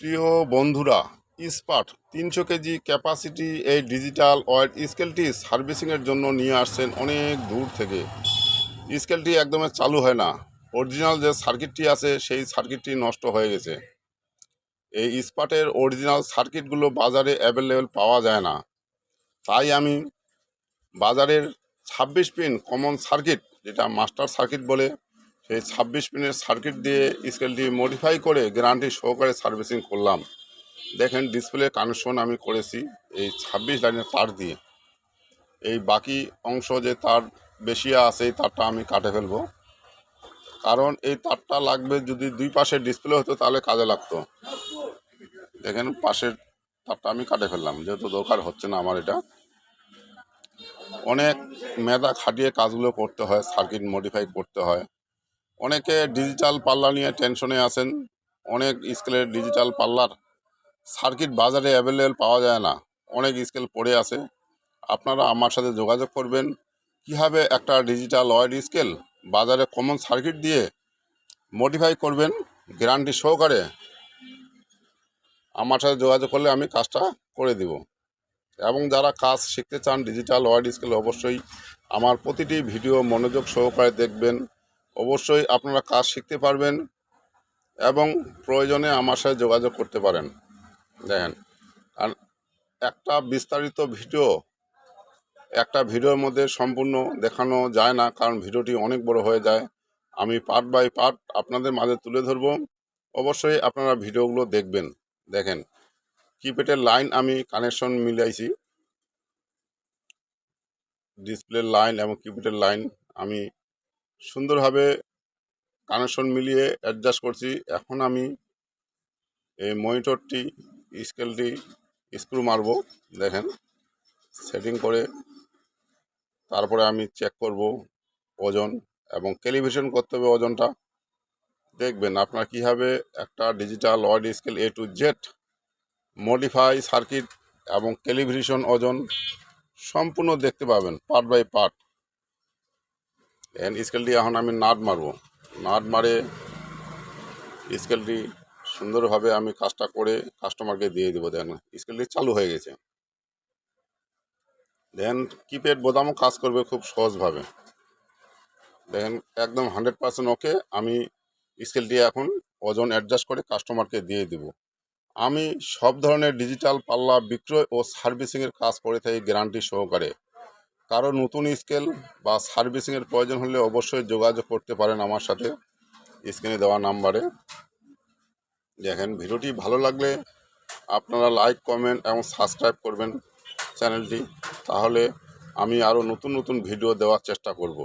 প্রিয় বন্ধুরা, ইস্পাত 300 কেজি ক্যাপাসিটি এই ডিজিটাল ওয়েট স্কেলটি সার্ভিসিংয়ের জন্য নিয়ে আসছেন অনেক দূর থেকে। স্কেলটি একদমই চালু হয় না। অরিজিনাল যে সার্কিটটি আছে সেই সার্কিটটি নষ্ট হয়ে গেছে। এই ইস্পাতের অরিজিনাল সার্কিটগুলো বাজারে অ্যাভেলেবেল পাওয়া যায় না। তাই আমি বাজারের 26 পিন কমন সার্কিট, যেটা মাস্টার সার্কিট বলে, সেই 26 পিনের সার্কিট দিয়ে স্কেলটি মডিফাই করে গ্যারান্টি সহকারে সার্ভিসিং করলাম। দেখেন, ডিসপ্লে কানেকশন আমি করেছি এই 26 লাইনের তার দিয়ে। এই বাকি অংশ যে তার বেশি আছে এই তারটা আমি কাটে ফেলবো, কারণ এই তারটা লাগবে। যদি দুই পাশে ডিসপ্লে হতো তাহলে কাজে লাগতো। দেখেন, পাশের তারটা আমি কাটে ফেললাম, যেহেতু দরকার হচ্ছে না আমার। এটা অনেক মেধা খাটিয়ে কাজগুলো করতে হয়, সার্কিট মডিফাই করতে হয়। অনেকে ডিজিটাল পাল্লা নিয়ে টেনশনে আছেন। অনেক স্কেলের ডিজিটাল পাল্লার সার্কিট বাজারে অ্যাভেলেবেল পাওয়া যায় না, অনেক স্কেল পড়ে আছে। আপনারা আমার সাথে যোগাযোগ করবেন, কীভাবে একটা ডিজিটাল ওয়েট স্কেল বাজারে কমন সার্কিট দিয়ে মডিফাই করবেন গ্যারান্টি সহকারে। আমার সাথে যোগাযোগ করলে আমি কাজটা করে দিব। এবং যারা কাজ শিখতে চান ডিজিটাল ওয়েট স্কেল, অবশ্যই আমার প্রতিটি ভিডিও মনোযোগ সহকারে দেখবেন। অবশ্যই আপনারা কাজ শিখতে পারবেন এবং প্রয়োজনে আমার সাথে যোগাযোগ করতে পারেন। দেখেন, আর একটা বিস্তারিত ভিডিও একটা ভিডিওর মধ্যে সম্পূর্ণ দেখানো যায় না, কারণ ভিডিওটি অনেক বড় হয়ে যায়। আমি পার্ট বাই পার্ট আপনাদের মাঝে তুলে ধরব। অবশ্যই আপনারা ভিডিওগুলো দেখবেন। দেখেন, কিপ্যাডের লাইন আমি কানেকশন মিলাইছি, ডিসপ্লের লাইন এবং কিপ্যাডের লাইন আমি সুন্দরভাবে কানেকশন মিলিয়ে অ্যাডজাস্ট করছি। এখন আমি এই মনিটরটি, স্কেলটি স্ক্রু মারব। দেখেন, সেটিং করে তারপরে আমি চেক করব ওজন, এবং ক্যালিব্রেশন করতে হবে ওজনটা। দেখবেন আপনারা কীভাবে একটা digital weight scale A to Z modify circuit এবং ক্যালিব্রেশন ওজন সম্পূর্ণ দেখতে পাবেন পার্ট বাই পার্ট। স্কেলটি এখন আমি নাট মারব। নাট মারে স্কেলটি সুন্দরভাবে আমি কাজটা করে কাস্টমারকে দিয়ে দেবো। দেখেন, স্কেলটি চালু হয়ে গেছে। দেখেন, কিপ্যাড বোতামও কাজ করবে খুব সহজভাবে। দেখেন, একদম 100% ওকে। আমি স্কেলটি এখন ওজন অ্যাডজাস্ট করে কাস্টমারকে দিয়ে দেব। আমি সব ধরনের ডিজিটাল পাল্লা বিক্রয় ও সার্ভিসিংয়ের কাজ করে থাকি গ্যারান্টি সহকারে। কারো নতুন স্কেল বা সার্ভিসিংয়ের প্রয়োজন হলে অবশ্যই যোগাযোগ করতে পারেন আমার সাথে স্ক্রিনে দেওয়া নাম্বারে। দেখেন, ভিডিওটি ভালো লাগলে আপনারা লাইক, কমেন্ট এবং সাবস্ক্রাইব করবেন চ্যানেলটি, তাহলে আমি আরও নতুন নতুন ভিডিও দেওয়ার চেষ্টা করব।